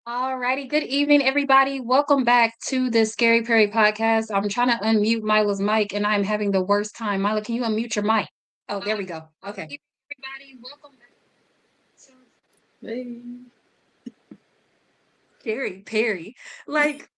Alrighty, good evening, everybody. Welcome back to the Scary Perry podcast. I'm trying to unmute Mylah's mic and I'm having the worst time. Mylah, can you unmute your mic? Oh, there we go. Okay. Everybody, welcome back to Hey. Scary Perry. Like,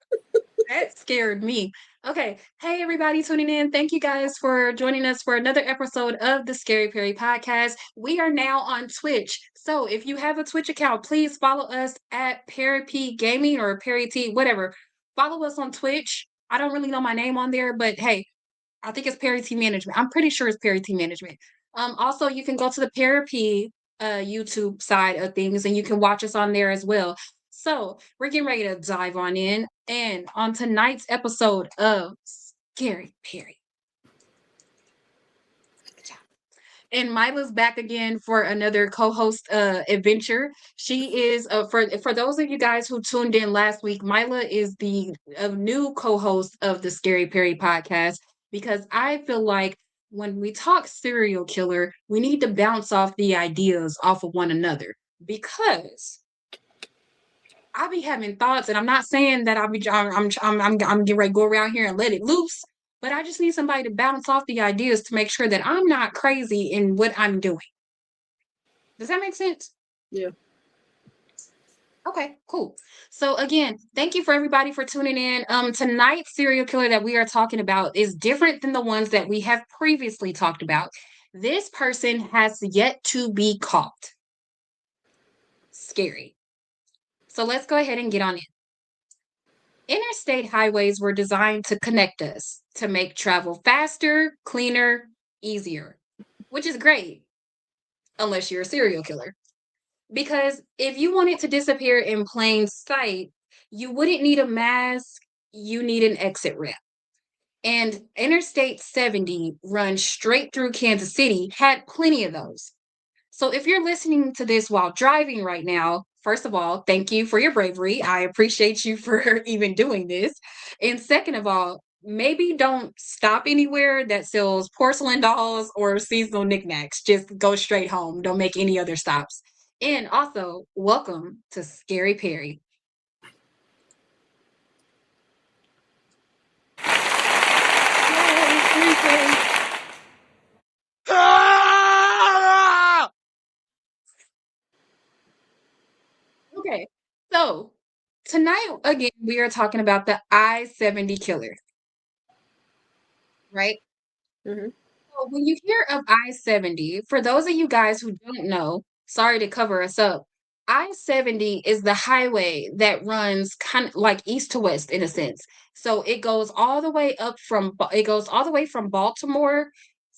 that scared me. Okay. Hey, everybody tuning in. Thank you guys for joining us for another episode of the Scary Perry podcast. We are now on Twitch. So if you have a Twitch account, please follow us at Perry P Gaming or Perry T, whatever. Follow us on Twitch. I don't really know my name on there, but hey, I think it's Perry T Management. I'm pretty sure it's Perry T Management. Also, you can go to the Perry P YouTube side of things and you can watch us on there as well. So we're getting ready to dive on in. And on tonight's episode of Scary Perry. And Mylah's back again for another co-host adventure. She is for those of you guys who tuned in last week, Mylah is the new co-host of the Scary Perry podcast because I feel like when we talk serial killer, we need to bounce off the ideas off of one another because I be having thoughts, and I'm not saying that I'm getting ready to go around here and let it loose, but I just need somebody to bounce off the ideas to make sure that I'm not crazy in what I'm doing. Does that make sense? Yeah. Okay, cool. So again, thank you for everybody for tuning in. Tonight's serial killer that we are talking about is different than the ones that we have previously talked about. This person has yet to be caught. Scary. So let's go ahead and get on in. Interstate highways were designed to connect us, to make travel faster, cleaner, easier, which is great, unless you're a serial killer. Because if you wanted to disappear in plain sight, you wouldn't need a mask, you need an exit ramp. And Interstate 70 runs straight through Kansas City, had plenty of those. So if you're listening to this while driving right now, first of all, thank you for your bravery. I appreciate you for even doing this. And second of all, maybe don't stop anywhere that sells porcelain dolls or seasonal knickknacks. Just go straight home. Don't make any other stops. And also, welcome to Scary Perry. Okay, so tonight again we are talking about the I-70 killer, right? Mm-hmm. So when you hear of I-70, for those of you guys who don't know, sorry to cover us up, I-70 is the highway that runs kind of like east to west in a sense. So it goes all the way from Baltimore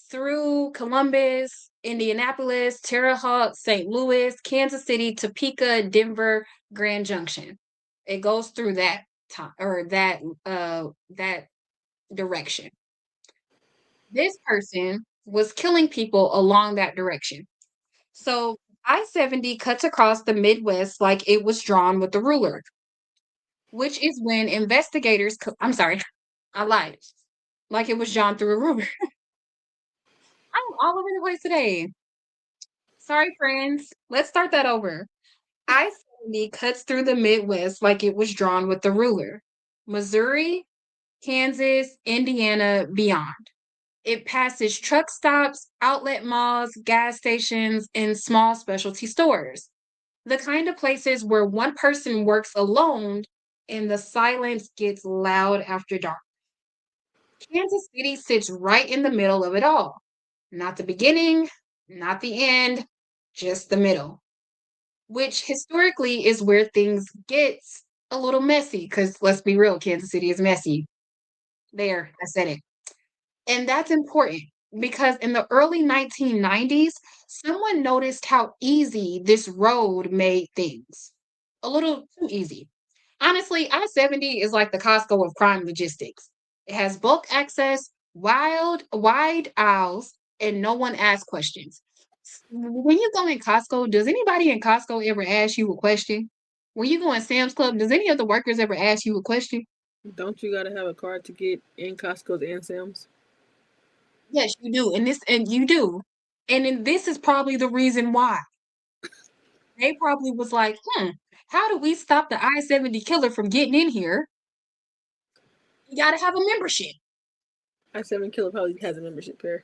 through Columbus, Indianapolis, Terre Haute, St. Louis, Kansas City, Topeka, Denver, Grand Junction. It goes through that time or that direction. This person was killing people along that direction. So I-70 cuts across the Midwest like it was drawn with a ruler, which is when I'm sorry, I lied. Like it was drawn through a ruler. I'm all over the place today. Sorry, friends. Let's start that over. I-70 cuts through the Midwest like it was drawn with a ruler. Missouri, Kansas, Indiana, beyond. It passes truck stops, outlet malls, gas stations, and small specialty stores. The kind of places where one person works alone and the silence gets loud after dark. Kansas City sits right in the middle of it all. Not the beginning, not the end, just the middle, which historically is where things get a little messy because let's be real, Kansas City is messy. There, I said it. And that's important because in the early 1990s, someone noticed how easy this road made things. A little too easy. Honestly, I-70 is like the Costco of crime logistics. It has bulk access, wide aisles, and no one asks questions. When you go in Costco, does anybody in Costco ever ask you a question? When you go in Sam's Club, does any of the workers ever ask you a question? Don't you gotta have a card to get in Costco's and Sam's? Yes, you do. And you do. And then this is probably the reason why. They probably was like, How do we stop the I-70 killer from getting in here? You gotta have a membership. I-70 killer probably has a membership pair.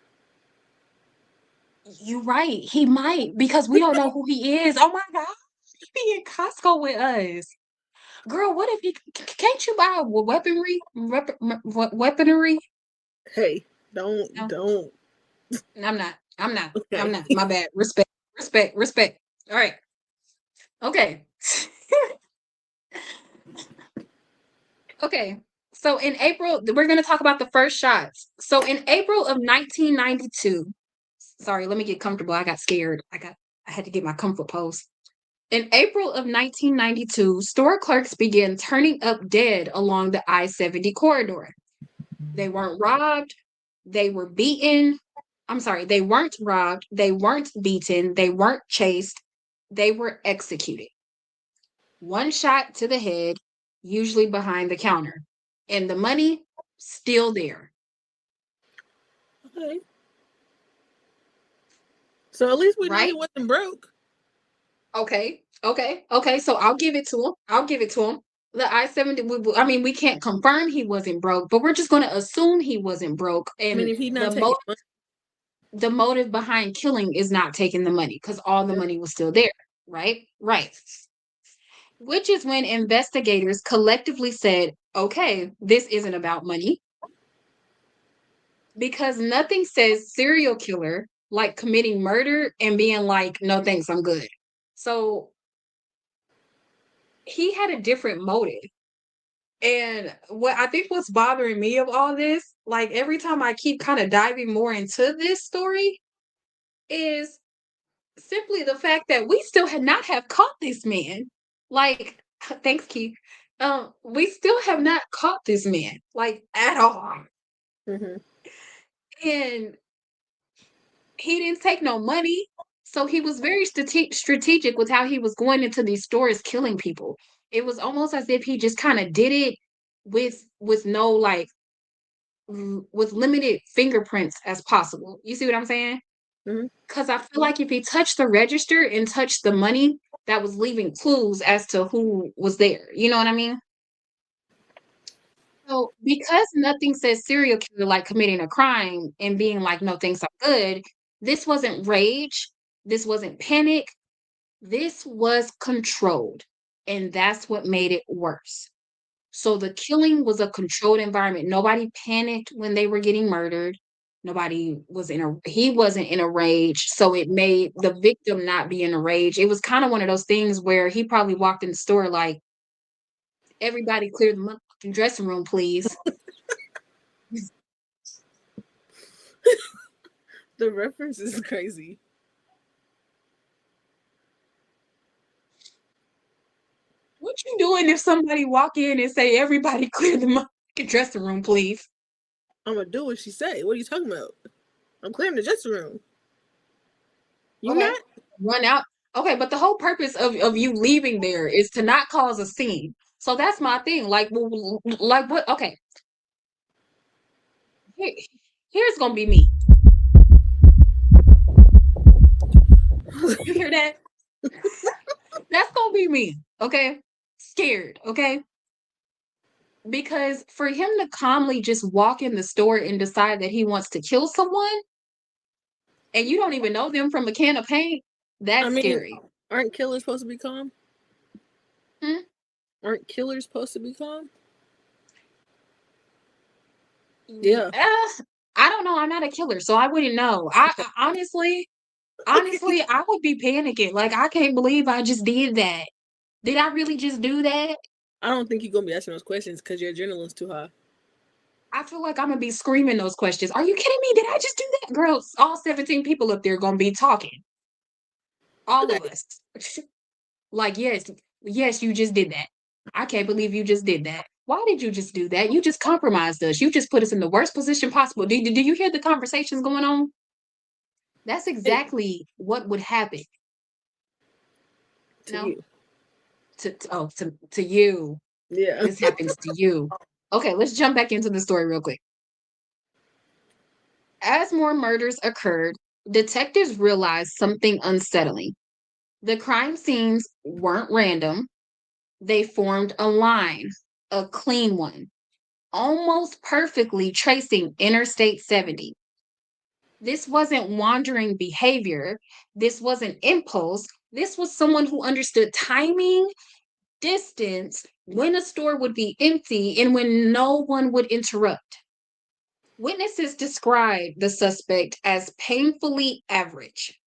You right. He might because we don't know who he is. Oh my God. He be in Costco with us. Girl, what if can't you buy weaponry? Hey, No, don't. I'm not. I'm not. I'm Okay. not. My bad. Respect. All right. Okay. Okay. So in April, we're going to talk about the first shots. So in April of 1992, sorry, let me get comfortable. I got scared. I had to get my comfort pose. In April of 1992, store clerks began turning up dead along the I-70 corridor. They weren't robbed, they were beaten. I'm sorry, they weren't robbed, they weren't beaten, they weren't chased, they were executed. One shot to the head, usually behind the counter. And the money still there. Okay. So at least we know he Right? wasn't broke. Okay. So I'll give it to him. The I-70, I mean, we can't confirm he wasn't broke, but we're just going to assume he wasn't broke. I mean, And if he's not taking money, the motive behind killing is not taking the money because all the yeah. money was still there, right? Right. Which is when investigators collectively said, okay, this isn't about money because nothing says serial killer like committing murder and being like, no thanks, I'm good. So he had a different motive. And what I think what's bothering me of all this, like every time I keep kind of diving more into this story, is simply the fact that we still had not have caught this man. Like, thanks, Keith. We still have not caught this man, like at all. Mm-hmm. And he didn't take no money. So he was very strategic with how he was going into these stores killing people. It was almost as if he just kind of did it with no like with limited fingerprints as possible. You see what I'm saying? Mm-hmm. Because I feel like if he touched the register and touched the money, that was leaving clues as to who was there. You know what I mean? So because nothing says serial killer like committing a crime and being like, no, things are good, this wasn't rage. This wasn't panic. This was controlled. And that's what made it worse. So the killing was a controlled environment. Nobody panicked when they were getting murdered. Nobody was he wasn't in a rage. So it made the victim not be in a rage. It was kind of one of those things where he probably walked in the store like, everybody clear the motherfucking dressing room, please. The reference is crazy. What you doing if somebody walk in and say, everybody clear the motherfucking dressing room, please? I'm gonna do what she say. What are you talking about? I'm clearing the dressing room. You Okay. not? Run out. Okay, but the whole purpose of you leaving there is to not cause a scene. So that's my thing. Like, like what? Okay, here, here's gonna be me. You hear that? That's gonna be me. Okay, scared. Okay, because for him to calmly just walk in the store and decide that he wants to kill someone, and you don't even know them from a can of paint, I that's mean, scary. aren't killers supposed to be calm? Hmm? Aren't killers supposed to be calm? Yeah. I don't know. I'm not a killer, so I wouldn't know. I honestly, Okay. honestly, I would be panicking. Like, I can't believe I just did that. Did I really just do that? I don't think you're gonna be asking those questions because your adrenaline's too high. I feel like I'm gonna be screaming those questions. Are you kidding me? Did I just do that? Girls, all 17 people up there gonna be talking. All Okay. of us. Like, yes, you just did that. I can't believe you just did that. Why did you just do that? You just compromised us. You just put us in the worst position possible. Do you hear the conversations going on? That's And exactly what would happen. to No? you. To you. Yeah. This happens to you. Okay, let's jump back into the story real quick. As more murders occurred, detectives realized something unsettling. The crime scenes weren't random. They formed a line, a clean one, almost perfectly tracing Interstate 70. This wasn't wandering behavior. This wasn't impulse. This was someone who understood timing, distance, when a store would be empty, and when no one would interrupt. Witnesses described the suspect as painfully average.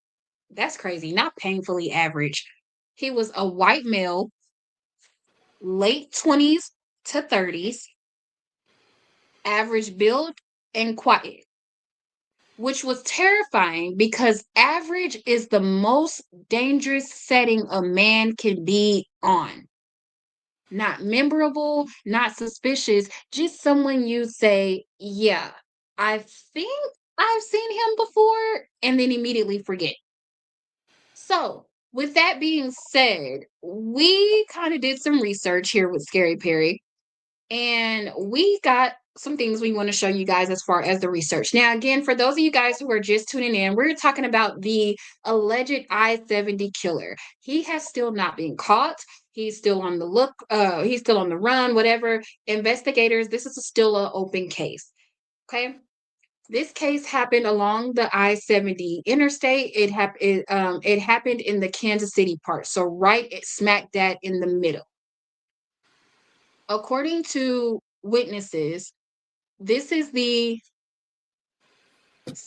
That's crazy, not painfully average. He was a white male, late 20s to 30s, average build, and quiet, which was terrifying because average is the most dangerous setting a man can be on. Not memorable, not suspicious, just someone you say, yeah, I think I've seen him before, and then immediately forget. So, with that being said, we kind of did some research here with Scary Perry, and we got some things we want to show you guys as far as the research. Now, again, for those of you guys who are just tuning in, we're talking about the alleged I-70 killer. He has still not been caught. He's still on the look, he's still on the run, whatever. Investigators, this is still an open case. Okay. This case happened along the I-70 interstate. It happened in the Kansas City part. So right smack that in the middle. According to witnesses, this is the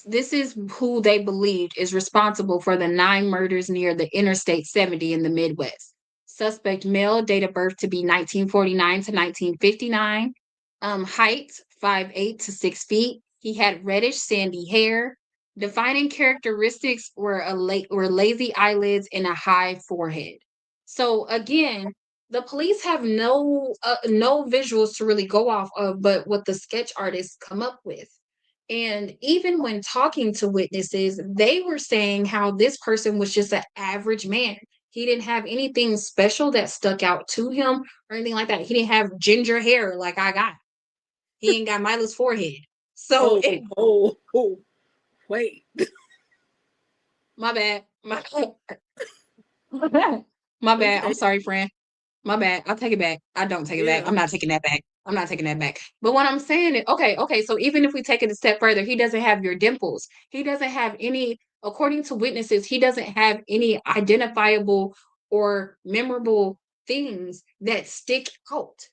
this is who they believed is responsible for the 9 murders near the Interstate 70 in the Midwest. Suspect male, date of birth to be 1949 to 1959. Height 5'8" to 6 feet. He had reddish sandy hair. Defining characteristics were lazy eyelids and a high forehead. So again, the police have no visuals to really go off of, but what the sketch artists come up with. And even when talking to witnesses, they were saying how this person was just an average man. He didn't have anything special that stuck out to him or anything like that. He didn't have ginger hair like I got. He ain't got Mylah's forehead. So Wait. My bad. My bad. My bad. I'm Okay. sorry, friend. My bad. I'll take it back. I don't take it back. Yeah. I'm not taking that back. I'm not taking that back. But what I'm saying is, okay. So even if we take it a step further, he doesn't have your dimples. He doesn't have any, according to witnesses, he doesn't have any identifiable or memorable things that stick out.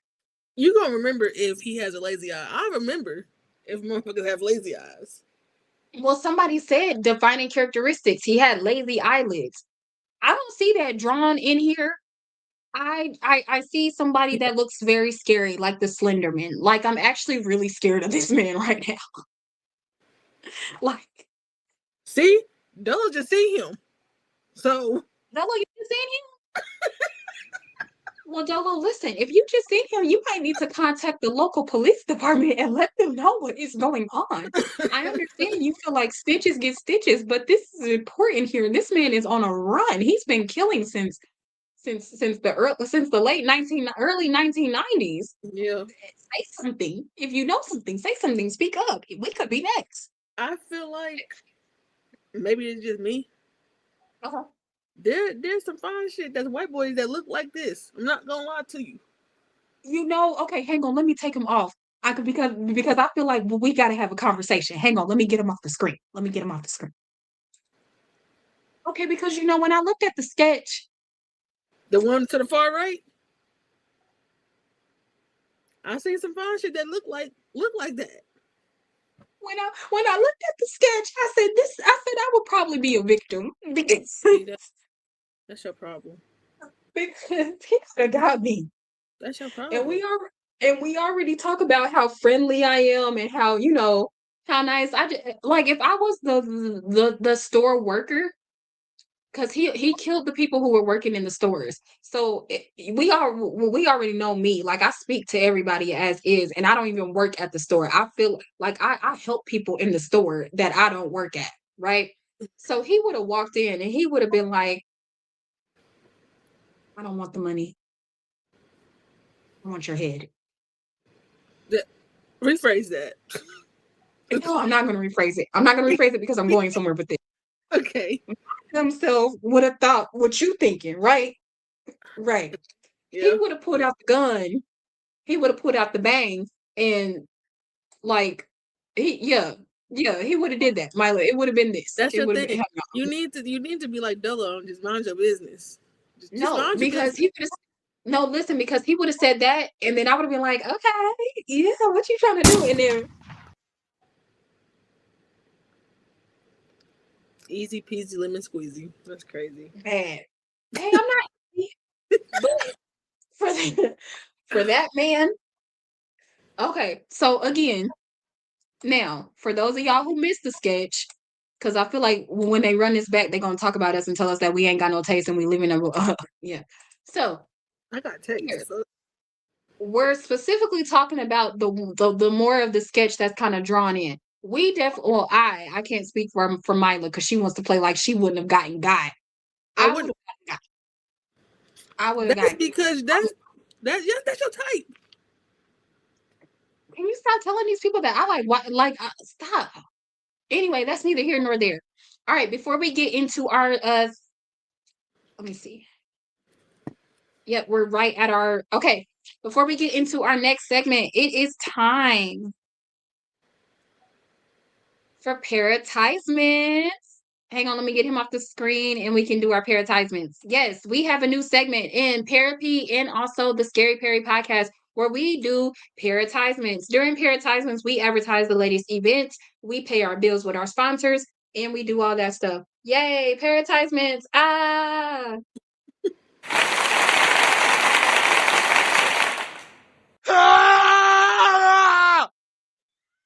You gonna remember if he has a lazy eye. I remember if motherfuckers have lazy eyes. Well, somebody said defining characteristics. He had lazy eyelids. I don't see that drawn in here. I see somebody that looks very scary, like the Slender Man. Like I'm actually really scared of this man right now. Like, See? Dolo just see him. So Dolo, you just seen him? Well, Dolo, listen, if you just seen him, you might need to contact the local police department and let them know what is going on. I understand you feel like stitches get stitches, but this is important here. This man is on a run. He's been killing since the early 1990s. yeah. Say something. If you know something, say something. Speak up. We could be next. I feel like maybe it's just me. Uh-huh. There's some fine shit that's white boys that look like this. I'm not gonna lie to you. Okay, hang on. Let me take him off. I could because I feel like we got to have a conversation. Hang on. Let me get him off the screen. Let me get him off the screen. Okay, because when I looked at the sketch, The one to the far right, I seen some fine shit that look like that. when I looked at the sketch, I said I would probably be a victim because See, that's your problem. because he could have got me. That's your And problem. we already talk about how friendly I am and how how nice like if I was the store worker, because he killed the people who were working in the stores. So we already know me. Like I speak to everybody as is, and I don't even work at the store. I feel like I help people in the store that I don't work at, right? So he would have walked in and he would have been like, I don't want the money. I want your head. Rephrase that. No, I'm not going to rephrase it. I'm not going to rephrase it because I'm going somewhere with it. Okay. Themselves would have thought what you thinking, right? Right. Yeah. He would have pulled out the gun. He would have pulled out the bang and like he would have did that, Mylah. It would have been this. That's It your would have been thing. You need to be like Dolo and just mind your business. Just no, mind your because business. he would have no, listen, because he would have said that, and then I would have been like, okay, yeah, what you trying to do? And then Easy peasy lemon squeezy. That's crazy. bad. Hey, I'm not, but for for that man, okay. So again, now for those of y'all who missed the sketch, because I feel like when they run this back, they're gonna talk about us and tell us that we ain't got no taste and we live in a yeah. So I got text. here The fuck? we're specifically talking about the more of the sketch that's kind of drawn in. We definitely, well, I can't speak for Mylah because she wants to play like she wouldn't have gotten got. I I would wouldn't. have gotten got. I would have That's gotten. because that's your type. Can you stop telling these people that I like what like stop? Anyway, that's neither here nor there. All right, before we get into our let me see. Yep, we're right at our okay. Before we get into our next segment, it is time for paratisements. Hang on, let me get him off the screen and we can do our paratisements. Yes, we have a new segment in Parapy and also the Scary Perry podcast where we do paratisements. During paratisements, we advertise the latest events, we pay our bills with our sponsors, and we do all that stuff. Yay, paratisements. Ah.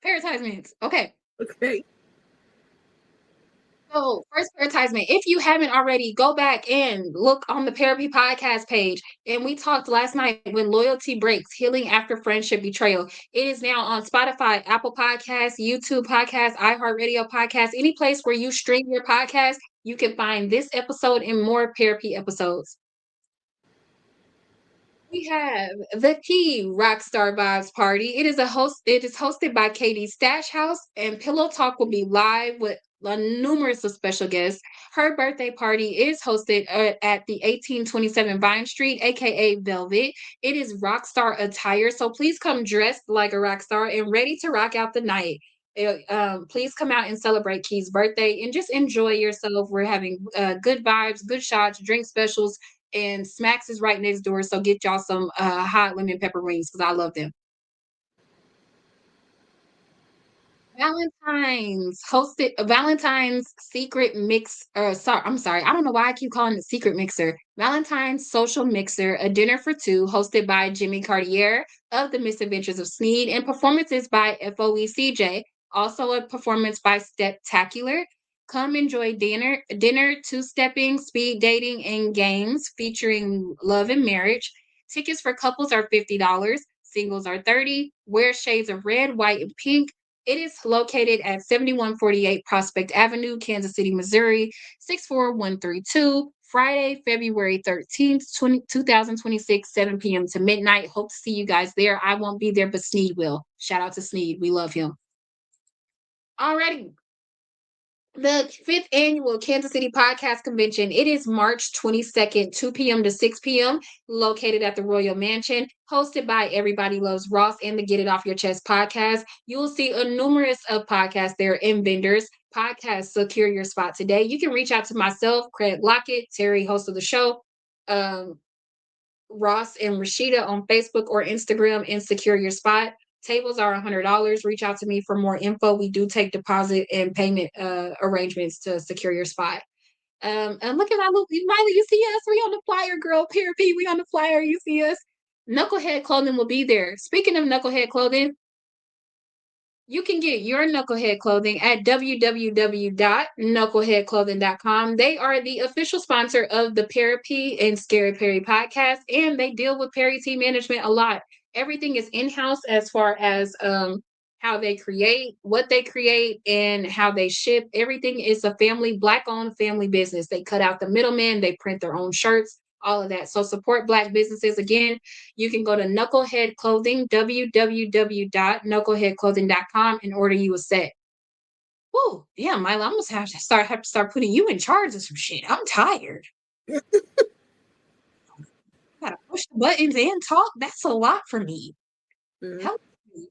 Paratisements. Okay. Okay. So, first advertisement. If you haven't already, go back and look on the Therapy Podcast page. And we talked last night when loyalty breaks, healing after friendship betrayal. It is now on Spotify, Apple Podcasts, YouTube Podcasts, iHeartRadio Podcasts, any place where you stream your podcast. You can find this episode and more Therapy episodes. We have the Key Rockstar Vibes Party. It is hosted by Katie's Stash House, and Pillow Talk will be live with numerous of special guests. Her birthday party is hosted at the 1827 Vine Street, aka Velvet. It is rockstar attire, so please come dressed like a rock star and ready to rock out the night. Please come out and celebrate Key's birthday and just enjoy yourself. We're having good vibes, good shots, drink specials, and Smacks is right next door. So get y'all some hot lemon pepper wings because I love them. Valentine's secret mix. I'm sorry. I don't know why I keep calling it secret mixer. Valentine's social mixer, a dinner for two, hosted by Jimmy Cartier of the Misadventures of Sneed, and performances by FOECJ. Also a performance by Steptacular. Come enjoy dinner, two-stepping, speed dating, and games featuring love and marriage. Tickets for couples are $50. Singles are 30. Wear shades of red, white, and pink. It is located at 7148 Prospect Avenue, Kansas City, Missouri, 64132. Friday, February 13th, 2026, 7 p.m. to midnight. Hope to see you guys there. I won't be there, but Sneed will. Shout out to Sneed. We love him. Alrighty. The fifth annual Kansas City Podcast Convention. It is March 22nd, 2 p.m. to 6 p.m., located at the Royal Mansion, hosted by Everybody Loves Ross and the Get It Off Your Chest podcast. You will see a numerous of podcasts there and vendors. Podcast secure your spot today. You can reach out to myself, Craig Lockett, Terry, host of the show, Ross and Rashida on Facebook or Instagram, and secure your spot. Tables are $100. Reach out to me for more info. We do take deposit and payment arrangements to secure your spot. And look at that, look, Mylah, you see us? We on the flyer, girl. P, we on the flyer. You see us? Knucklehead Clothing will be there. Speaking of Knucklehead Clothing, you can get your Knucklehead clothing at www.knuckleheadclothing.com. They are the official sponsor of the Parapy and Scary Perry podcast, and they deal with Perry team management a lot. Everything is in-house as far as how they create, what they create, and how they ship. Everything is a Black-owned family business. They cut out the middleman. They print their own shirts, all of that. So support Black businesses. Again, you can go to Knucklehead Clothing, www.knuckleheadclothing.com, and order you a set. Oh, yeah, Mylah, I'm gonna have to start putting you in charge of some shit. I'm tired. push the buttons and talk. That's a lot for me. Mhm. Help me.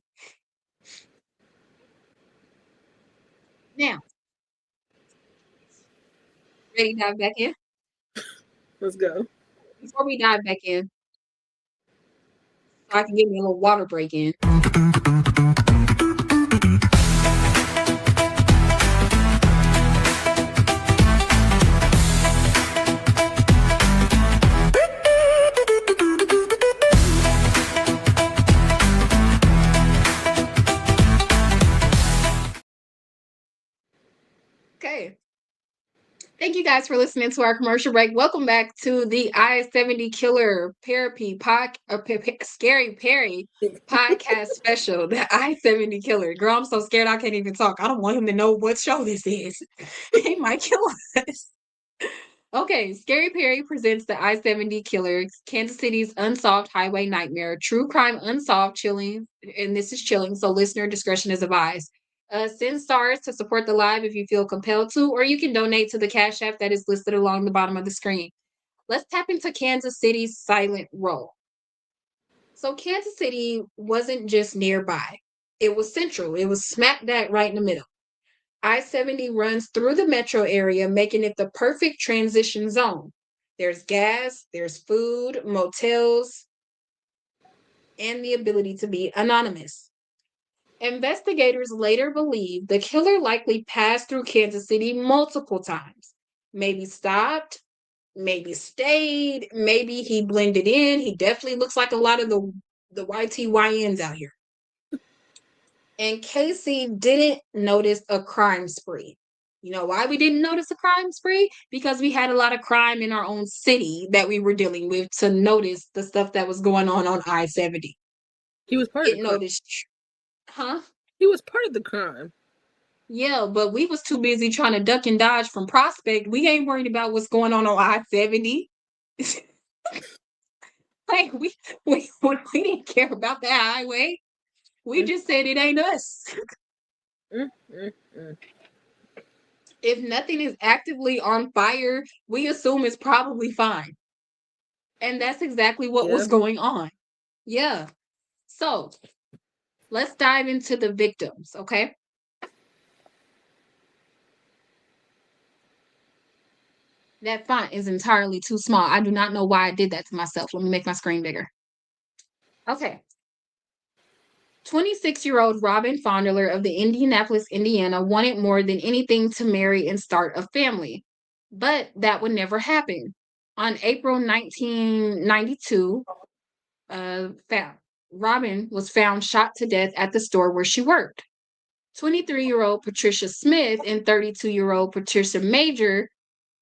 Now, ready to dive back in? Let's go. Before we dive back in, so I can get me a little water break in. Okay. Thank you guys for listening to our commercial break. Welcome back to the I-70 Killer Scary Perry podcast special, the I-70 Killer. Girl, I'm so scared I can't even talk. I don't want him to know what show this is. He might kill us. Okay, Scary Perry presents the I-70 Killer, Kansas City's unsolved highway nightmare, true crime unsolved, chilling, and this is chilling, so listener discretion is advised. Send stars to support the live if you feel compelled to, or you can donate to the Cash App that is listed along the bottom of the screen. Let's tap into Kansas City's silent role. So Kansas City wasn't just nearby. It was central. It was smack dab right in the middle. I-70 runs through the metro area, making it the perfect transition zone. There's gas, there's food, motels, and the ability to be anonymous. Investigators later believe the killer likely passed through Kansas City multiple times. Maybe stopped, maybe stayed, maybe he blended in. He definitely looks like a lot of the YTYNs out here. And Casey didn't notice a crime spree. You know why we didn't notice a crime spree? Because we had a lot of crime in our own city that we were dealing with to notice the stuff that was going on I-70. He was part of It the crime. noticed, huh? He was part of the crime. Yeah, but we was too busy trying to duck and dodge from Prospect. We ain't worried about what's going on I-70. Like we didn't care about that highway. We just said it ain't us. Mm, mm, mm. If nothing is actively on fire, we assume it's probably fine. And that's exactly what Yeah. was going on. Yeah. So let's dive into the victims, okay? That font is entirely too small. I do not know why I did that to myself. Let me make my screen bigger. Okay. 26-year-old Robin Fondler of the Indianapolis, Indiana wanted more than anything to marry and start a family. But that would never happen. On April 1992, Robin was found shot to death at the store where she worked. 23-year-old Patricia Smith and 32-year-old Patricia Major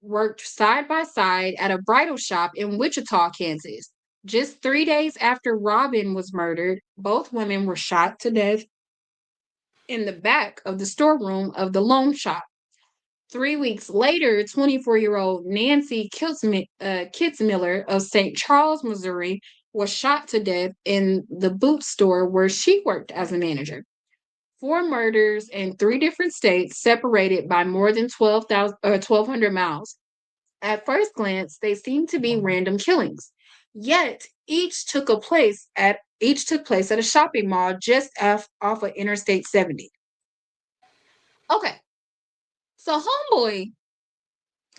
worked side by side at a bridal shop in Wichita, Kansas. Just 3 days after Robin was murdered, both women were shot to death in the back of the storeroom of the loan shop. 3 weeks later, 24-year-old Nancy Kitzmiller of St. Charles, Missouri, was shot to death in the boot store where she worked as a manager. 4 murders in 3 different states, separated by more than 1,200 miles. At first glance, they seem to be random killings. Yet each took place at a shopping mall just off of Interstate 70. Okay, so homeboy,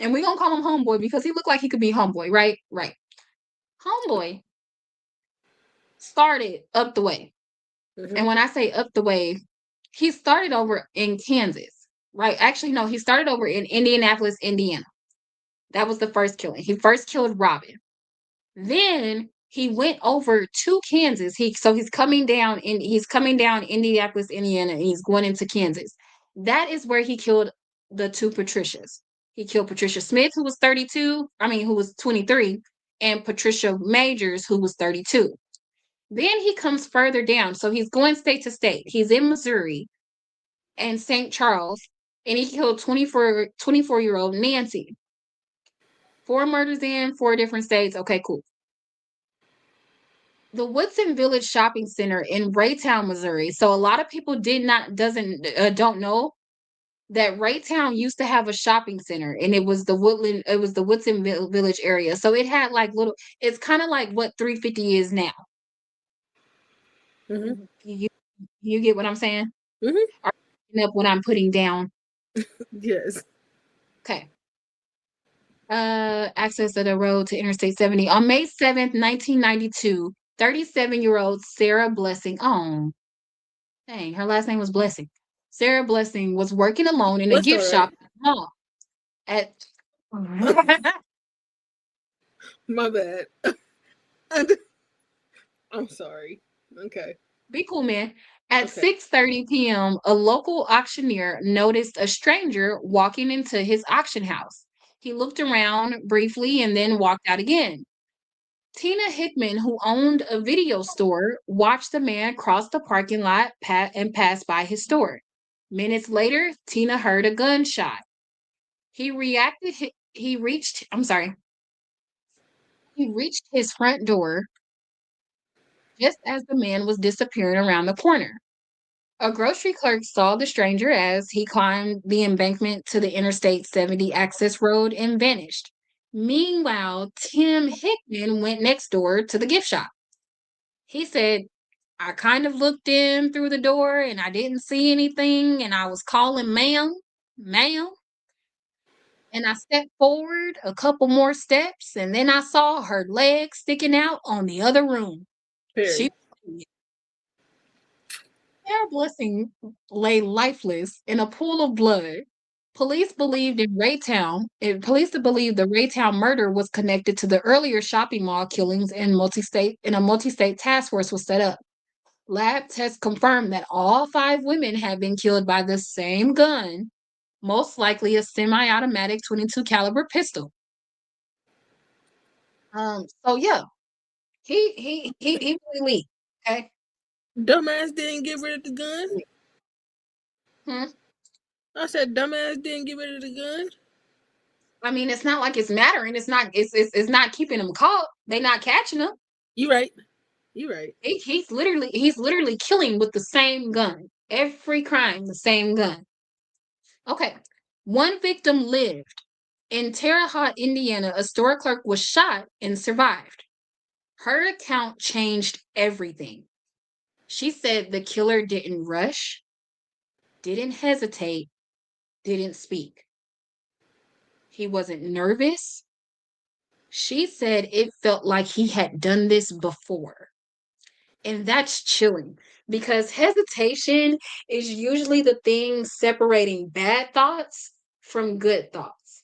and we gonna call him homeboy because he looked like he could be homeboy, right? Right. Homeboy started up the way. Mm-hmm. And when I say up the way, he started over in Kansas, right? Actually, no, he started over in Indianapolis, Indiana. That was the first killing. He first killed Robin. Then he went over to Kansas. He's coming down Indianapolis, Indiana, and he's going into Kansas. That is where he killed the 2 Patricias. He killed Patricia Smith, who was 23, and Patricia Majors, who was 32. Then he comes further down. So he's going state to state. He's in Missouri and St. Charles, and he killed 24-year-old Nancy. 4 murders in 4 different states. Okay, cool. The Woodson Village Shopping Center in Raytown, Missouri. So a lot of people don't know. that Raytown used to have a shopping center, and it was the Woodson Village area. So it had like little, it's kind of like what 350 is now. Mm-hmm. You, you get what I'm saying? Mm-hmm. Are you picking up what I'm putting down? Yes. Okay. Access to the road to Interstate 70. On May 7th, 1992, 37-year-old Sarah Blessing, oh, dang, her last name was Blessing. Sarah Blessing was working alone in a That's all gift right. shop at the mall. At My bad. I'm sorry. Okay. Be cool, man. At Okay. 6:30 p.m., a local auctioneer noticed a stranger walking into his auction house. He looked around briefly and then walked out again. Tina Hickman, who owned a video store, watched the man cross the parking lot and pass by his store. Minutes later, Tina heard a gunshot. He reacted. He reached. I'm sorry. He reached his front door just as the man was disappearing around the corner. A grocery clerk saw the stranger as he climbed the embankment to the Interstate 70 access road and vanished. Meanwhile, Tim Hickman went next door to the gift shop. He said, I kind of looked in through the door and I didn't see anything, and I was calling ma'am, ma'am. And I stepped forward a couple more steps, and then I saw her leg sticking out on the other room. She Perry. Sarah Blessing lay lifeless in a pool of blood. Police believed the Raytown murder was connected to the earlier shopping mall killings and a multi-state task force was set up. Lab tests confirmed that all 5 women had been killed by the same gun, most likely a semi-automatic 22 caliber pistol. So yeah, he really leaked. Okay. Dumbass didn't get rid of the gun. Hmm? I said dumbass didn't get rid of the gun. I mean, it's not like it's mattering. It's not keeping them caught. They're not catching them. You right. You right. He's literally killing with the same gun. Every crime, the same gun. Okay. One victim lived. In Terre Haute, Indiana, a store clerk was shot and survived. Her account changed everything. She said the killer didn't rush, didn't hesitate, didn't speak. He wasn't nervous. She said it felt like he had done this before. And that's chilling because hesitation is usually the thing separating bad thoughts from good thoughts.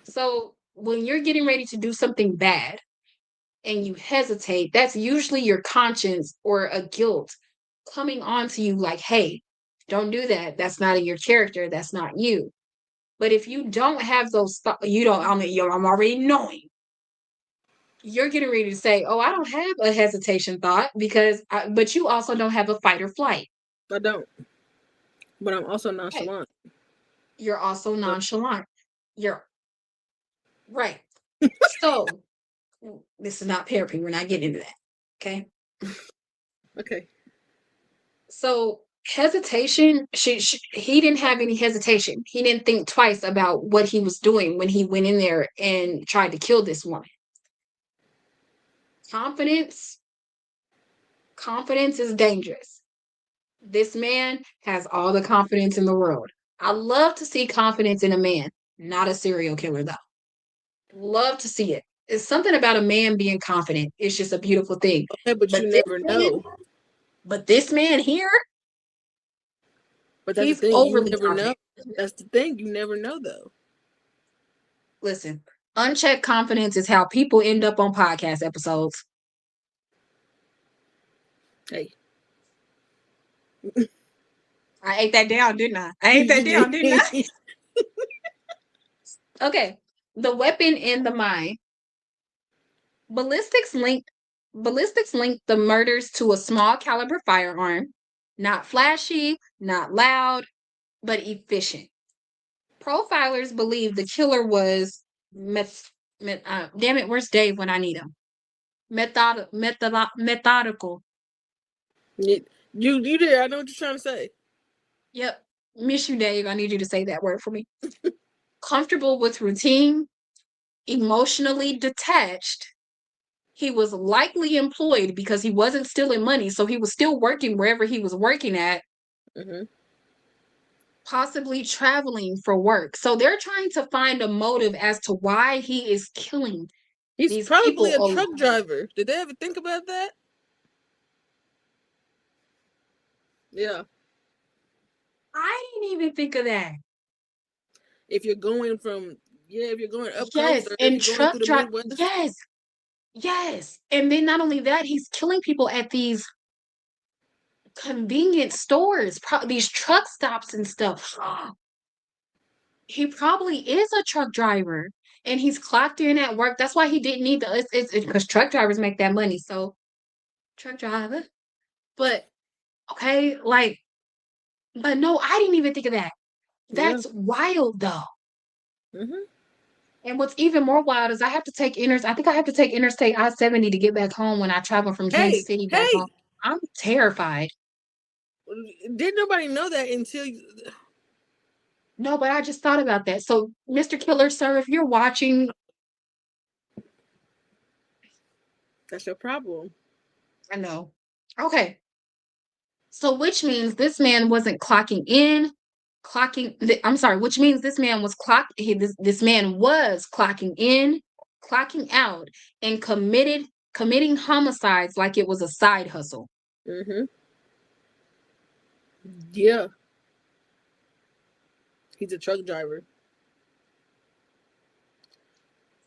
So when you're getting ready to do something bad and you hesitate, that's usually your conscience or a guilt coming onto you like, hey, don't do that. That's not in your character. That's not you. But if you don't have those thoughts, you don't, I mean, I'm already knowing. You're getting ready to say, oh, I don't have a hesitation thought but you also don't have a fight or flight. I don't. But I'm also Okay. nonchalant. You're also So, nonchalant. You're right. So this is not therapy. We're not getting into that. Okay. okay. So hesitation, he didn't have any hesitation. He didn't think twice about what he was doing when he went in there and tried to kill this woman. Confidence, confidence is dangerous. This man has all the confidence in the world. I love to see confidence in a man, not a serial killer though. Love to see it. It's something about a man being confident. It's just a beautiful thing. Okay, but you But this never man, know. but this man here, But that's the he's thing. You overly never know. confident. That's the thing. You never know, though. Listen, unchecked confidence is how people end up on podcast episodes. Hey. I ate that down, didn't I? I ate that down, didn't I? Okay. The weapon in the mind. Ballistics linked ballistics linked the murders to a small caliber firearm, not flashy, not loud, but efficient. Profilers believe the killer was damn it, where's Dave when I need him? Methodical. You did. I know what you're trying to say. Yep. Miss you, Dave. I need you to say that word for me. Comfortable with routine, emotionally detached. He was likely employed because he wasn't stealing money, so he was still working wherever he was working at, Mm-hmm. possibly traveling for work. So they're trying to find a motive as to why he is killing He's these probably people a truck alone. driver. Did they ever think about that? Yeah. I didn't even think of that. If you're going from, yeah, if you're going up coast Yes, or if and you're going truck through the drive. Midwest. Yes, yes. And then not only that, he's killing people at these convenience stores, these truck stops and stuff. He probably is a truck driver and he's clocked in at work. That's why he didn't need the it's because truck drivers make that money. So truck driver. But okay, like, but no, I didn't even think of that. Yeah. That's wild though. Mm-hmm. And what's even more wild is I think I have to take Interstate I-70 to get back home when I travel from Kansas Hey, City back home. hey, I'm terrified. didn't nobody know that until No, but I just thought about that. So, Mr. Killer, sir, if you're watching, that's your problem. I know. Okay. So, which means this man wasn't clocking in, I'm sorry, which means this man was this man was clocking in, clocking out, and committing homicides like it was a side hustle. Mm-hmm. Yeah. He's a truck driver.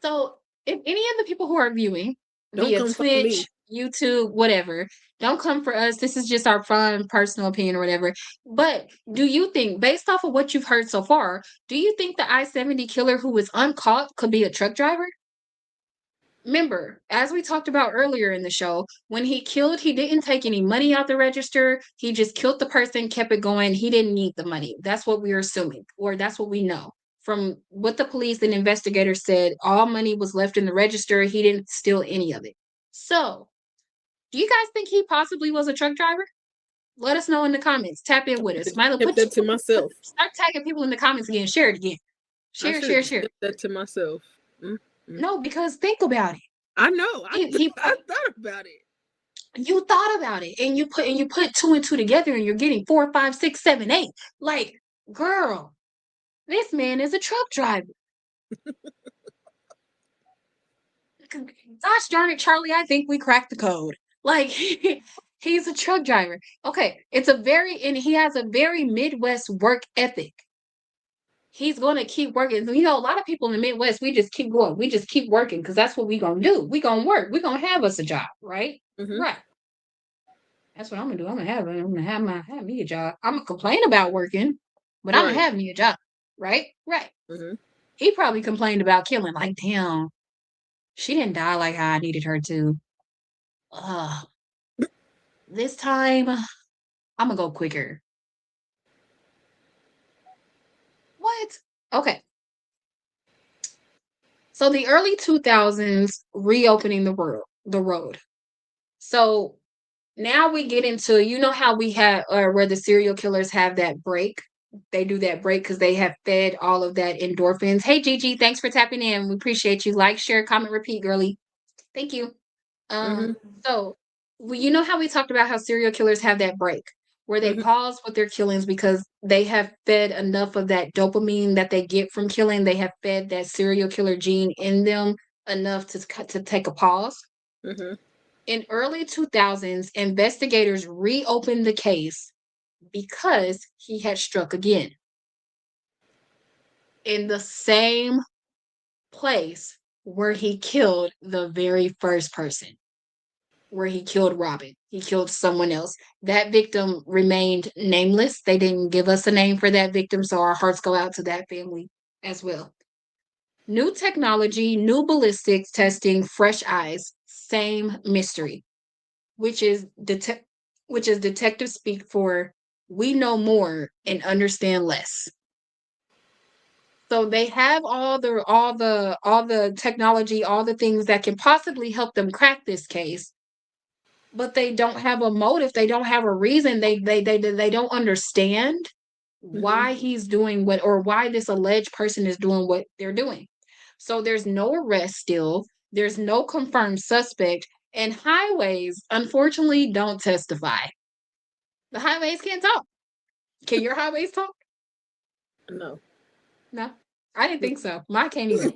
So, if any of the people who are viewing Don't via come for me. Twitch, YouTube, whatever, don't come for us. This is just our fun personal opinion or whatever. But do you think, based off of what you've heard so far, do you think the I-70 killer who was uncaught could be a truck driver? Remember, as we talked about earlier in the show, when he killed, he didn't take any money out the register. He just killed the person, kept it going. He didn't need the money. That's what we're assuming, or that's what we know. From what the police and investigators said, all money was left in the register. He didn't steal any of it. So, do you guys think he possibly was a truck driver? Let us know in the comments. Tap in with us. Mylah, Kept that to myself. start tagging people in the comments again. Share it again. I Share, should have share, just share. kept that to myself. Mm. No, because think about it. I know. He I thought about it. you thought about it and you put two and two together and you're getting 4, 5, 6, 7, 8. Like, girl, this man is a truck driver. Gosh darn it, Charlie, I think we cracked the code. Like, he's a truck driver. Okay, and he has a very Midwest work ethic. He's going to keep working. You know, a lot of people in the Midwest, we just keep going. We just keep working because that's what we're going to do. We're going to work. We're going to have us a job, right? Mm-hmm. Right. That's what I'm gonna do. Have me a job. I'm gonna complain about working, but I'm gonna Right. have me a job. Right? Right. Mm-hmm. He probably complained about killing. Like, damn, she didn't die like how I needed her to. Uh, this time I'm gonna go quicker. What? Okay. So the early 2000s reopening the road. So now we get into, you know how we had where the serial killers have that break. They do that break because they have fed all of that endorphins. Hey Gigi, thanks for tapping in. We appreciate you. Like, share, comment, repeat, girly. Thank you. Mm-hmm. So you know how we talked about how serial killers have that break where they Mm-hmm. pause with their killings because they have fed enough of that dopamine that they get from killing. They have fed that serial killer gene in them enough to take a pause. Mm-hmm. In early 2000s, investigators reopened the case because he had struck again in the same place where he killed the very first person, where he killed Robin. He killed someone else. That victim remained nameless. They didn't give us a name for that victim, so our hearts go out to that family as well. New technology, new ballistics testing, fresh eyes, same mystery, which is detective speak for we know more and understand less. So they have all the technology, all the things that can possibly help them crack this case, but they don't have a motive. They don't have a reason. They don't understand. why he's doing what, or why this alleged person is doing what they're doing. So there's no arrest still. There's no confirmed suspect, and highways, unfortunately, don't testify. The highways can't talk. Can your highways talk? No. No, I didn't think so. Mine can't either.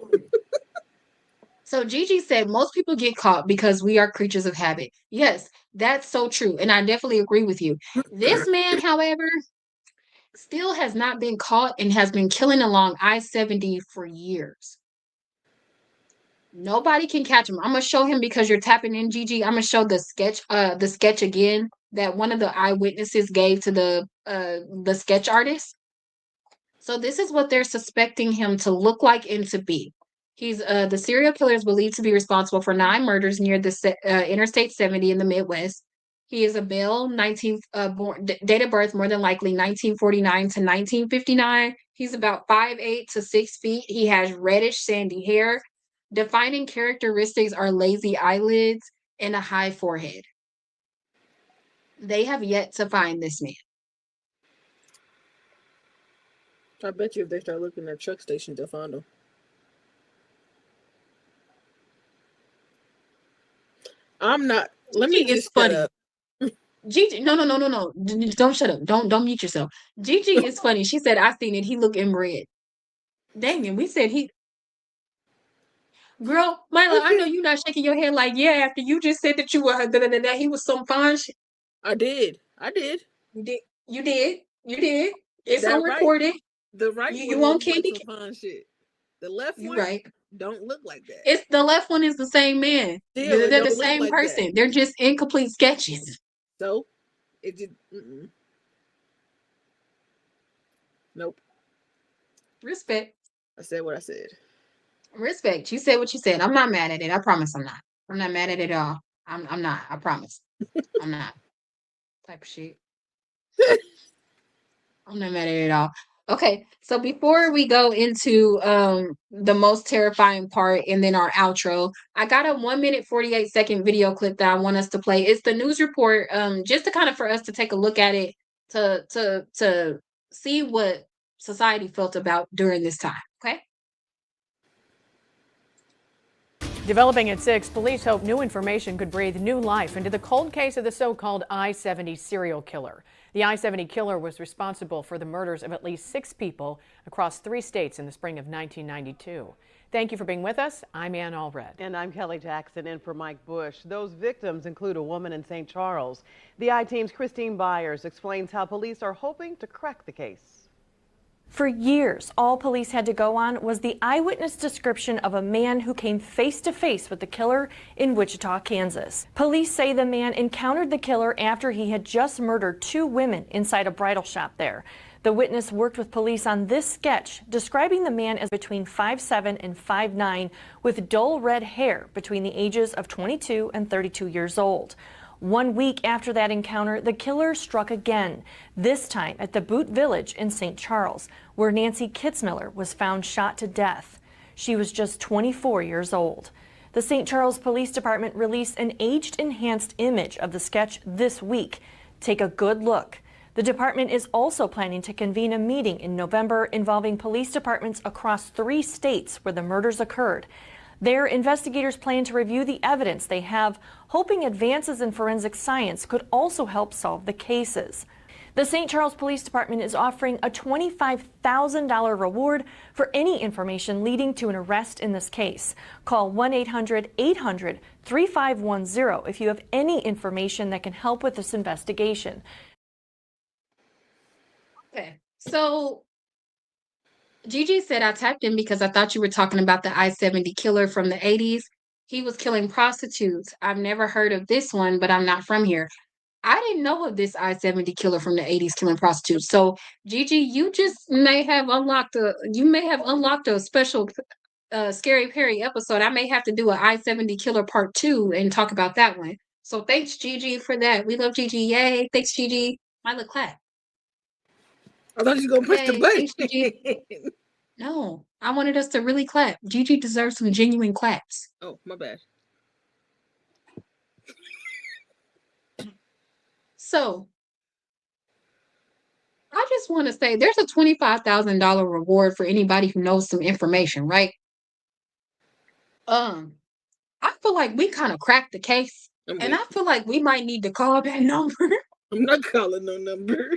So Gigi said most people get caught because we are creatures of habit. Yes, that's so true. And I definitely agree with you. This man, however, still has not been caught and has been killing along I-70 for years. Nobody can catch him. I'm gonna show him because you're tapping in, Gigi. I'm gonna show the sketch again that one of the eyewitnesses gave to the sketch artist. So this is what they're suspecting him to look like and to be. He's the serial killer is believed to be responsible for 9 murders near the Interstate 70 in the Midwest. He is a male, 19 date of birth more than likely 1949 to 1959. He's about 5'8" to 6 feet. He has reddish sandy hair. Defining characteristics are lazy eyelids and a high forehead. They have yet to find this man. I bet you if they start looking at truck stations, they'll find him. I'm not. Let me Gigi is just shut funny. up. Gigi, no. Don't shut up. Don't mute yourself. Gigi is funny. She said, I seen it. He looked inbred. Dang it. We said he. Girl, Mylah, I know you not shaking your head like, yeah, after you just said that you were, that he was some fine shit. I did. I did. You did. You did. You did. It's That on right. recorded. The right one You on looks like candy? some fine shit. The left You one right. don't look like that. It's the left one is the same man. Still, it They're the don't look same like that. person. They're just incomplete sketches. So, it just nope. Respect. I said what I said. Respect. You said what you said. I'm not mad at it. I promise I'm not. I'm not mad at it at all. I'm not. I promise. I'm not. Type of shit. I'm not mad at it at all. Okay, so before we go into the most terrifying part and then our outro, I got a 1 minute 48 second video clip that I want us to play. It's the news report, just to kind of for us to take a look at it to see what society felt about during this time. Okay. Developing at 6, police hope new information could breathe new life into the cold case of the so-called I-70 serial killer. The I-70 killer was responsible for the murders of at least 6 people across 3 states in the spring of 1992. Thank you for being with us. I'm Ann Allred. And I'm Kelly Jackson in for Mike Bush. Those victims include a woman in St. Charles. The I-Team's Christine Byers explains how police are hoping to crack the case. For years, all police had to go on was the eyewitness description of a man who came face to face with the killer in Wichita, Kansas. Police say the man encountered the killer after he had just murdered 2 women inside a bridal shop there. The witness worked with police on this sketch, describing the man as between 5'7" and 5'9", with dull red hair between the ages of 22 and 32 years old. 1 week after that encounter, the killer struck again, this time at the Boot Village in St. Charles, where Nancy Kitzmiller was found shot to death. She was just 24 years old. The St. Charles Police Department released an age-enhanced image of the sketch this week. Take a good look. The department is also planning to convene a meeting in November involving police departments across 3 states where the murders occurred. There, investigators plan to review the evidence they have, hoping advances in forensic science could also help solve the cases. The St. Charles Police Department is offering a $25,000 reward for any information leading to an arrest in this case. Call 1-800-800-3510 if you have any information that can help with this investigation. Okay, so Gigi said I tapped in because I thought you were talking about the I-70 killer from the 80s. He was killing prostitutes. I've never heard of this one, but I'm not from here. I didn't know of this I-70 killer from the 80s killing prostitutes. So Gigi, you may have unlocked a special Scary Perry episode. I may have to do an I-70 killer part 2 and talk about that one. So thanks, Gigi, for that. We love Gigi. Yay. Thanks, Gigi. Mylah, clap. I thought you were gonna push the Yay. button. Thanks, Gigi. No, I wanted us to really clap. Gigi deserves some genuine claps. Oh, my bad. So, I just want to say there's a $25,000 reward for anybody who knows some information, right? Um, I feel like we kind of cracked the case, I'm and I weak. feel like we might need to call that number. I'm not calling no number.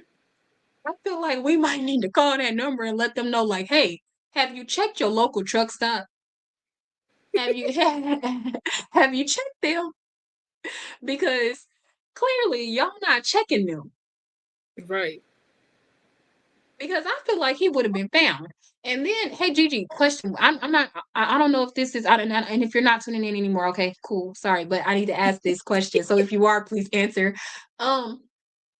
I feel like we might need to call that number and let them know, like, hey, have you checked your local truck stop? Have you have you checked them? Because clearly y'all not checking them. Right. Because I feel like he would have been found. And then, hey Gigi, question. I'm not. I don't know if this is. I don't know. And if you're not tuning in anymore, okay, cool. Sorry, but I need to ask this question. So if you are, please answer. Um,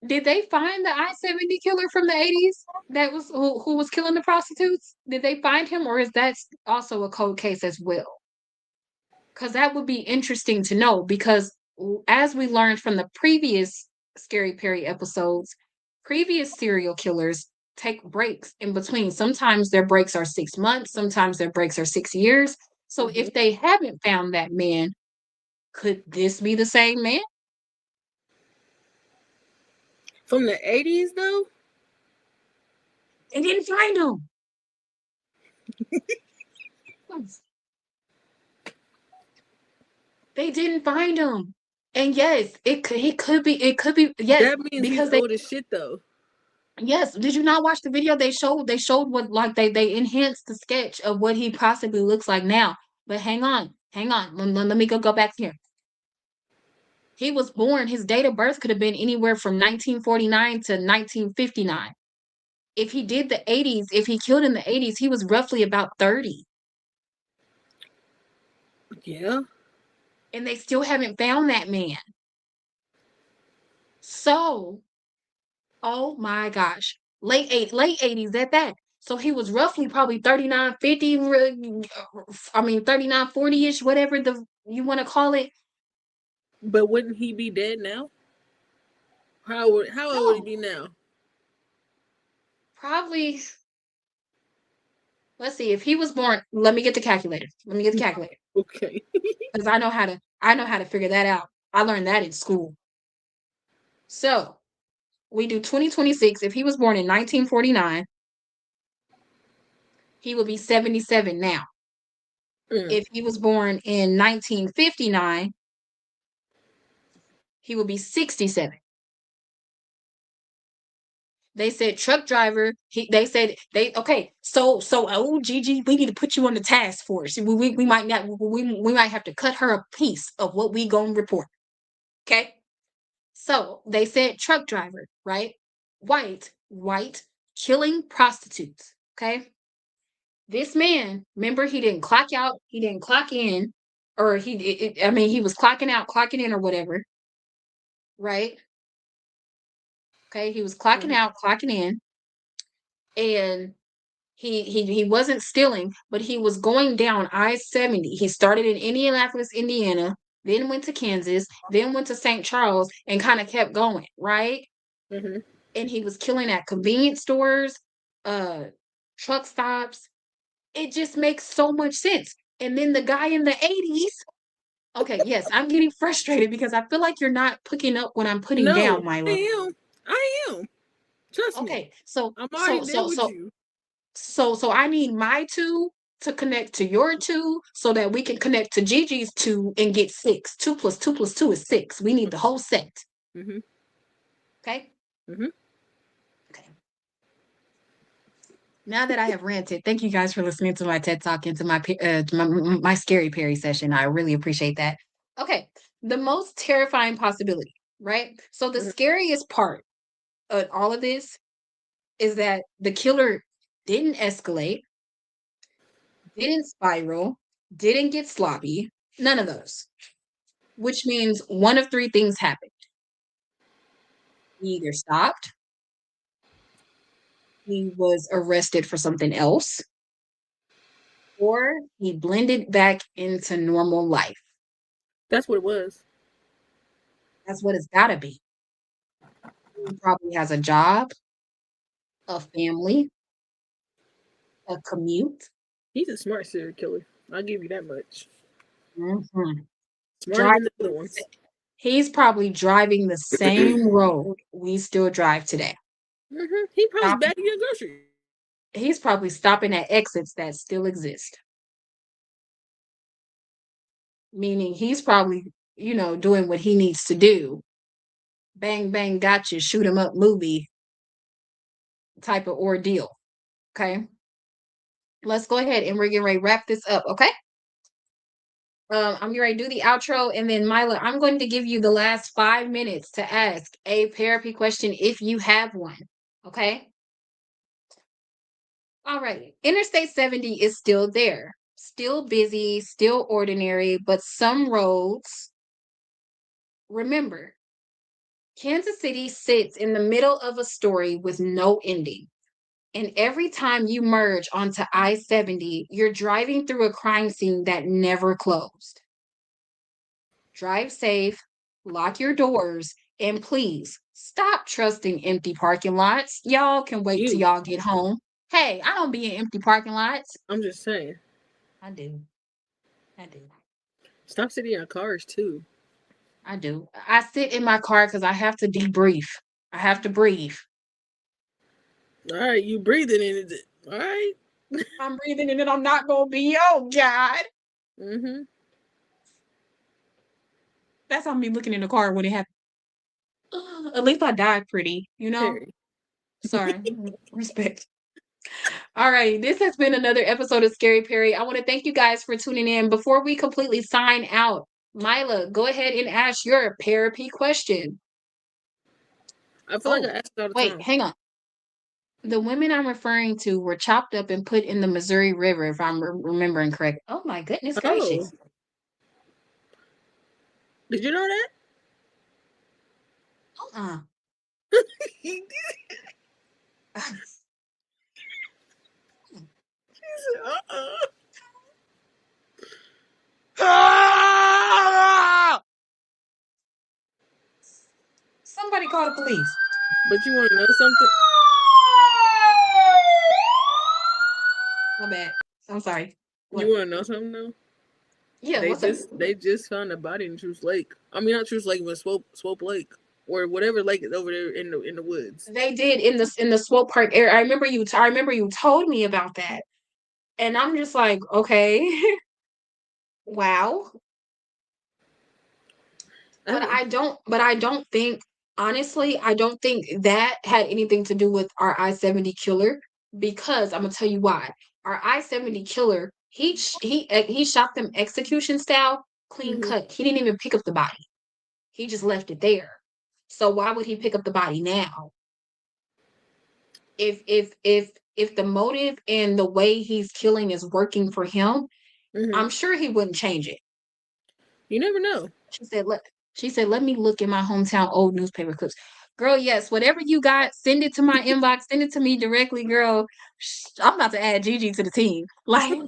did they find the I-70 killer from the 80s that was who was killing the prostitutes? Did they find him, or is that also a cold case as well? Because that would be interesting to know. Because as we learned from the previous Scary Perry episodes, previous serial killers take breaks in between. Sometimes their breaks are 6 months, sometimes their breaks are 6 years. So Mhm. if they haven't found that man, could this be the same man? From the 80s, though? They didn't find him. They didn't find him. And yes, it could be yes, That means he's because they old as shit, though. yes, did you not watch the video they showed what like they enhanced the sketch of what he possibly looks like now. But hang on. Let me go back here. He was born, his date of birth could have been anywhere from 1949 to 1959. If he did the 80s, if he killed in the 80s, he was roughly about 30. Yeah. And they still haven't found that man. So, oh my gosh. Late 80s at that. So he was roughly probably 39, 50, I mean 39, 40-ish, whatever the you want to call it. But wouldn't he be dead now? How old would he No, be now? probably. Let's see. If he was born, let me get the calculator. Let me get the calculator Okay. because I know how to figure that out. I learned that in school. So we do 2026. If he was born in 1949, he would be 77 now. Mm. If he was born in 1959, he would be 67. They said truck driver. They said they okay. So oh Gigi, we need to put you on the task force. We might not. We might have to cut her a piece of what we gonna report. Okay. So they said truck driver, right? White, killing prostitutes. Okay. This man, remember, he didn't clock out, he didn't clock in, or I mean, he was clocking out, clocking in, or whatever, right? Okay. He was clocking Mhm. out, clocking in, and he wasn't stealing, but he was going down I-70. He started in Indianapolis, Indiana, then went to Kansas, then went to St. Charles, and kind of kept going, right? Mhm. And he was killing at convenience stores, uh, truck stops. It just makes so much sense. And then the guy in the 80s. Okay, yes, I'm getting frustrated because I feel like you're not picking up what I'm putting down, No, I Mylah. am. I am. Trust me. Okay, so I'm already so there so with so you. so I need my two to connect to your two so that we can connect to Gigi's two and get six. Two plus two plus two is six. We need the whole set. Mhm. Okay? Mhm. Okay. Now that I have ranted, thank you guys for listening to my TED Talk and to my Scary Perry session. I really appreciate that. Okay, the most terrifying possibility, right? So the Mhm. scariest part of all of this is that the killer didn't escalate, didn't spiral, didn't get sloppy, none of those. Which means one of three things happened. He either stopped, he was arrested for something else, or he blended back into normal life. That's what it was. That's what it's gotta be. He probably has a job, a family, a commute. He's a smart serial killer. I'll give you that much. Mhm. Smarter than Drive the other ones. He's probably driving the same road we still drive today. He probably Stopping, bagging your groceries. he's probably stopping at exits that still exist. Meaning he's probably, doing what he needs to do. Bang, bang, gotcha, shoot 'em up movie type of ordeal. Okay. Let's go ahead and we're getting ready to wrap this up. Okay. I'm getting ready to do the outro, and then Mylah, I'm going to give you the last 5 minutes to ask a therapy question if you have one. Okay. All right. Interstate 70 is still there, still busy, still ordinary, but some roads, remember, Kansas City sits in the middle of a story with no ending. And every time you merge onto I-70, you're driving through a crime scene that never closed. Drive safe, lock your doors, and please stop trusting empty parking lots. Y'all can wait till You. y'all get home. Hey, I don't be in empty parking lots. I'm just saying. I do. I do. Stop sitting in cars too. I do. I sit in my car because I have to debrief. I have to breathe. All right, you breathing in it. All right. I'm breathing and then I'm not going to be, oh God. Mm-hmm. That's how me looking in the car when it happened. At least I died pretty, Terry. Sorry. Respect. All right. This has been another episode of Scary Perry. I want to thank you guys for tuning in. Before we completely sign out, Mylah, go ahead and ask your therapy question. I feel like Oh, I ask it all the wait, time. hang on. The women I'm referring to were chopped up and put in the Missouri River, if I'm remembering correct. Oh my goodness Oh, gracious. did you know that? Uh-uh. He said, Somebody call the police. But you want to know something? My bad. I'm sorry. You What? want to know something though? Yeah, They what's up? just found a body in Truth Lake. I mean, not Truth Lake, but Swope Lake or whatever lake is over there in the woods. They did in the Swope Park area. I remember you told me about that. And I'm just like, okay, wow. But I don't think, honestly, I don't think that had anything to do with our I-70 killer, because I'm gonna tell you why. Our I-70 killer, he shot them execution style, clean Mm-hmm. cut. He didn't even pick up the body. He just left it there. So why would he pick up the body now? If the motive and the way he's killing is working for him, Mm-hmm. I'm sure he wouldn't change it. You never know. She said, let me look in my hometown old newspaper clips. Girl, yes, whatever you got, send it to my inbox, send it to me directly, girl. I'm about to add Gigi to the team. Like,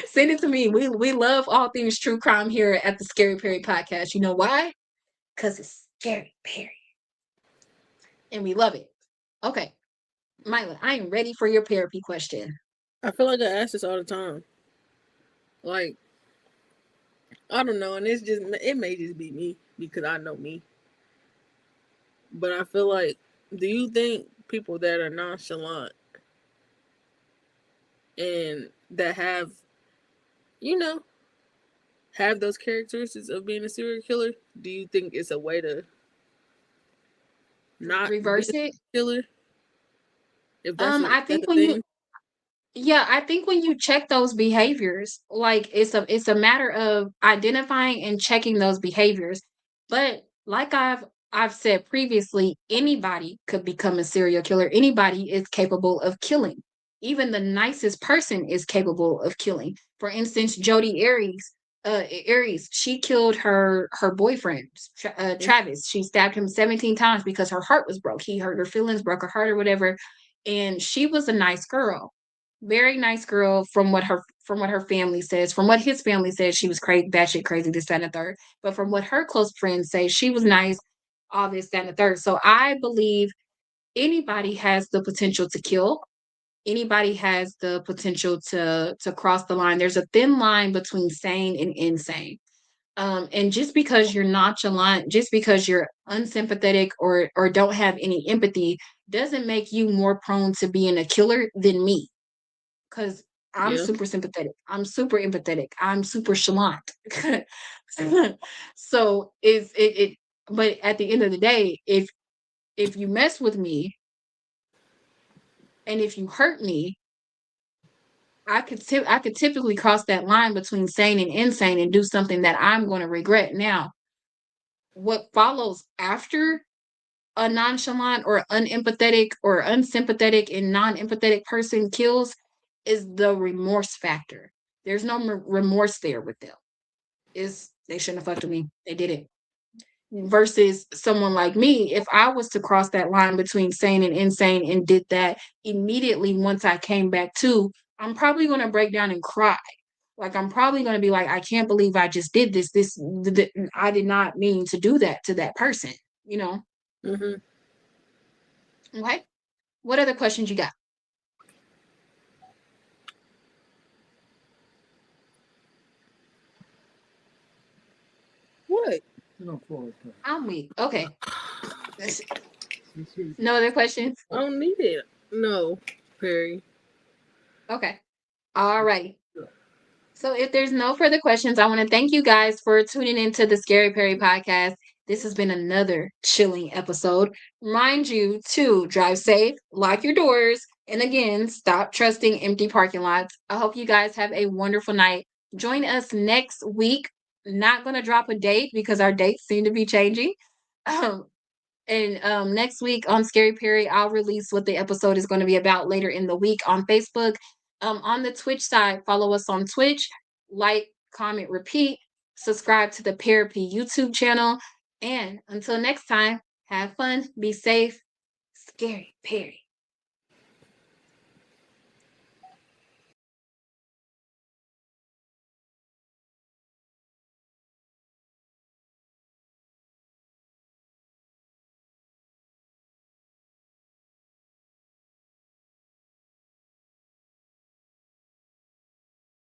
send it to me. We love all things true crime here at the Scary Perry podcast. You know why? Because it's Scary Perry. And we love it. Okay. Mylah, I am ready for your therapy question. I feel like I ask this all the time. Like, I don't know, and it may just be me because I know me. But I feel like, do you think people that are nonchalant and that have, you know, have those characteristics of being a serial killer, do you think it's a way to not be Reverse a it. killer? If that's I that's think a when you thing. Yeah, I think when you check those behaviors, like it's a matter of identifying and checking those behaviors. But like I've said previously, anybody could become a serial killer. Anybody is capable of killing. Even the nicest person is capable of killing. For instance, Jodi Aries, she killed her boyfriend, Travis. She stabbed him 17 times because her heart was broke. He hurt her feelings, broke her heart or whatever. And she was a nice girl, very nice girl, from what her family says. From what his family says, she was crazy, batshit crazy, this, that, and the third. But from what her close friends say, she was nice, all this, that, and the third. So I believe anybody has the potential to kill. Anybody has the potential to cross the line. There's a thin line between sane and insane. And just because you're nonchalant, just because you're unsympathetic or don't have any empathy, doesn't make you more prone to being a killer than me. Because I'm Yeah. super sympathetic. I'm super empathetic. I'm super chalant. So it. But at the end of the day, if you mess with me and if you hurt me, I could typically cross that line between sane and insane and do something that I'm going to regret. Now, what follows after a nonchalant or unempathetic or unsympathetic and non-empathetic person kills is the remorse factor. There's no remorse there with them. Is they shouldn't have fucked with me. They did it. Versus someone like me, if I was to cross that line between sane and insane and did that immediately once I came back to, I'm probably going to break down and cry. Like I'm probably going to be like, I can't believe I just did this. I did not mean to do that to that person. You know. Mm-hmm. Okay. What other questions you got? What? I'm weak. Okay. No other questions? I don't need it. No, Perry. Okay. All right. So if there's no further questions, I want to thank you guys for tuning into the Scary Perry podcast. This has been another chilling episode. Remind you to drive safe, lock your doors, and again, stop trusting empty parking lots. I hope you guys have a wonderful night. Join us next week. Not going to drop a date because our dates seem to be changing. Um, and next week on Scary Perry, I'll release what the episode is going to be about later in the week on Facebook. On the Twitch side, follow us on Twitch, like, comment, repeat, subscribe to the Perry YouTube channel. And until next time, have fun, be safe, Scary Perry.